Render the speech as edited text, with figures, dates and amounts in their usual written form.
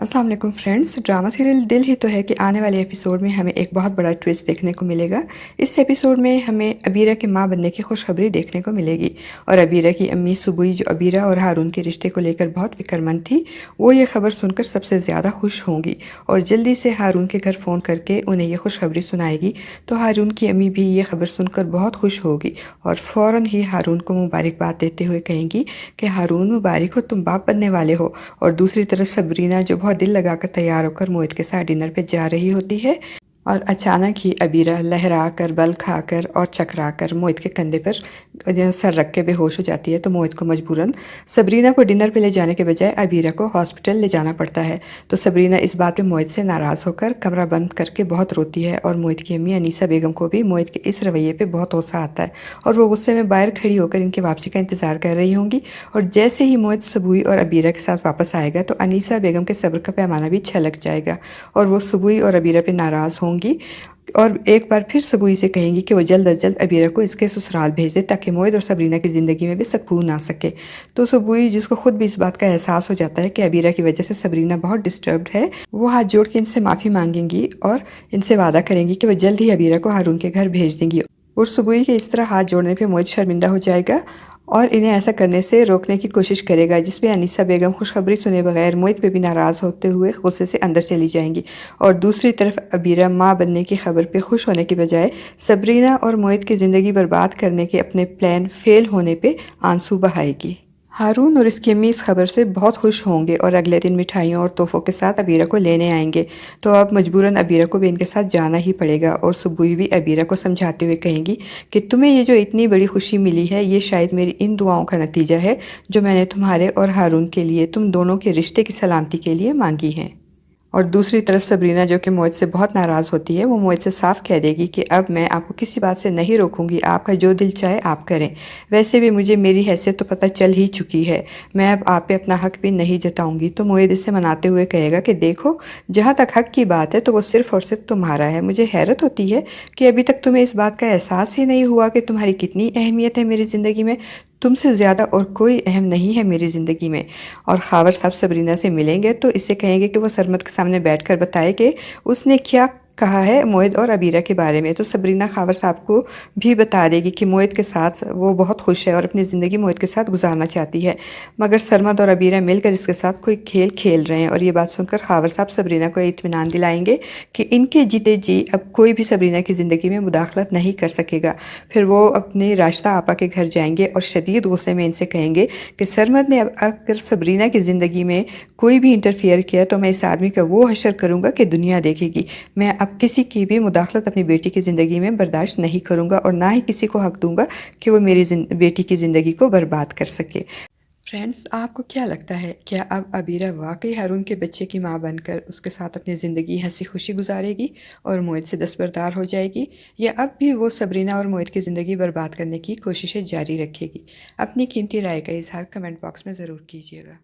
अस्सलाम वालेकुम friends. Drama serial दिल ही तो है कि आने वाले एपिसोड में हमें एक बहुत बड़ा ट्विस्ट देखने को मिलेगा। इस एपिसोड में हमें अबीरा की मां बनने की खुशखबरी देखने को मिलेगी और अबीरा की अम्मी सुबुई जो अबीरा और हारून के रिश्ते को लेकर बहुत फिक्रमंद थी, वो ये खबर सुनकर सबसे ज़्यादा खुश होंगी और जल्दी से हारून के घर फ़ोन करके उन्हें ये खुशखबरी सुनाएगी। तो हारून की अम्मी भी ये खबर सुनकर बहुत खुश होगी और फ़ौरन ही हारून को मुबारकबाद देते हुए कहेंगी कि हारून मुबारक हो, तुम बाप बनने वाले हो। और दूसरी तरफ सबरीना जो बहुत दिल लगाकर तैयार होकर मोहित के साथ डिनर पे जा रही होती है और अचानक ही अबीरा लहरा कर बल खाकर और चकरा कर मोहित के कंधे पर सर रख के बेहोश हो जाती है। तो मोहित को मजबूरन सबरीना को डिनर पे ले जाने के बजाय अबीरा को हॉस्पिटल ले जाना पड़ता है। तो सबरीना इस बात पे मोहित से नाराज़ होकर कमरा बंद करके बहुत रोती है और मोहित की अम्मी अनीसा बेगम को भी मोहित के इस रवैये पे बहुत गुस्सा आता है और वो गुस्से में बाहर खड़ी होकर इनकी वापसी का इंतज़ार कर रही होंगी। और जैसे ही मोहित सुबुई और अबीरा के साथ वापस आएगा तो अनीसा बेगम के सब्र का पैमाना भी छलक जाएगा और वो सुबुई और अबीरा पे नाराज़ होंगी और एक बार फिर सबूई से कहेंगी कि वो जल्द अज जल्द अबीरा को इसके ससुराल भेज दे ताकि मोहित और सबरीना की ज़िंदगी में भी सुकून आ सके। तो सबूई, जिसको खुद भी इस बात का एहसास हो जाता है कि अबीरा की वजह से सबरीना बहुत डिस्टर्ब्ड है, वो हाथ जोड़ के इनसे माफ़ी मांगेंगी और इनसे वादा करेंगी कि वो जल्द ही अबीरा को हारून के घर भेज देंगी। और सबूई के इस तरह हाथ जोड़ने पर मोहित शर्मिंदा हो जाएगा और इन्हें ऐसा करने से रोकने की कोशिश करेगा, जिसमें अनीसा बेगम खुशखबरी सुने बगैर मोहित पे भी नाराज़ होते हुए गुस्से से अंदर चली जाएंगी। और दूसरी तरफ अबीरा माँ बनने की खबर पे खुश होने के बजाय सबरीना और मोहित की ज़िंदगी बर्बाद करने के अपने प्लान फेल होने पे आंसू बहाएगी। हारून और इसकी अम्मी इस खबर से बहुत खुश होंगे और अगले दिन मिठाइयों और तोहफों के साथ अबीरा को लेने आएंगे। तो अब मजबूरन अबीरा को भी इनके साथ जाना ही पड़ेगा और सुबुई भी अबीरा को समझाते हुए कहेंगी कि तुम्हें ये जो इतनी बड़ी खुशी मिली है, ये शायद मेरी इन दुआओं का नतीजा है जो मैंने तुम्हारे और हारून के लिए, तुम दोनों के रिश्ते की सलामती के लिए मांगी हैं। और दूसरी तरफ सबरीना, जो कि मोहित से बहुत नाराज़ होती है, वो मोहित से साफ कह देगी कि अब मैं आपको किसी बात से नहीं रोकूंगी, आपका जो दिल चाहे आप करें। वैसे भी मुझे मेरी हैसियत तो पता चल ही चुकी है, मैं अब आप पे अपना हक भी नहीं जताऊंगी। तो मोहित इसे मनाते हुए कहेगा कि देखो, जहाँ तक हक की बात है तो वो सिर्फ़ और सिर्फ तुम्हारा है। मुझे हैरत होती है कि अभी तक तुम्हें इस बात का एहसास ही नहीं हुआ कि तुम्हारी कितनी अहमियत है मेरी ज़िंदगी में। तुमसे ज़्यादा और कोई अहम नहीं है मेरी ज़िंदगी में। और खावर साहब सबरीना से मिलेंगे तो इससे कहेंगे कि वो सरमद के सामने बैठकर बताए कि उसने क्या कहा है मोहित और अबीरा के बारे में। तो सबरीना खावर साहब को भी बता देगी कि मोहित के साथ वो बहुत खुश है और अपनी ज़िंदगी मोहित के साथ गुजारना चाहती है, मगर सरमद और अबीरा मिलकर इसके साथ कोई खेल खेल रहे हैं। और ये बात सुनकर खावर साहब सबरीना को इत्मीनान दिलाएंगे कि इनके जीते जी अब कोई भी सबरीना की ज़िंदगी में मुदाखलत नहीं कर सकेगा। फिर वो अपने राशिदा आपा के घर जाएंगे और शदीद गुस्से में इनसे कहेंगे कि सरमद ने अब अगर सबरीना की ज़िंदगी में कोई भी इंटरफियर किया तो मैं इस आदमी का वो हशर करूँगा कि दुनिया देखेगी। मैं अब किसी की भी मुदाखलत अपनी बेटी की ज़िंदगी में बर्दाश्त नहीं करूँगा और ना ही किसी को हक दूँगा कि वो मेरी बेटी की ज़िंदगी को बर्बाद कर सके। फ्रेंड्स, आपको क्या लगता है, क्या अब अबीरा वाकई हारून के बच्चे की मां बनकर उसके साथ अपनी ज़िंदगी हंसी खुशी गुजारेगी और मोहित से दस्तबरदार हो जाएगी, या अब भी वो सबरीना और मोहित की ज़िंदगी बर्बाद करने की कोशिशें जारी रखेगी? अपनी कीमती राय का इजहार कमेंट बॉक्स में ज़रूर कीजिएगा।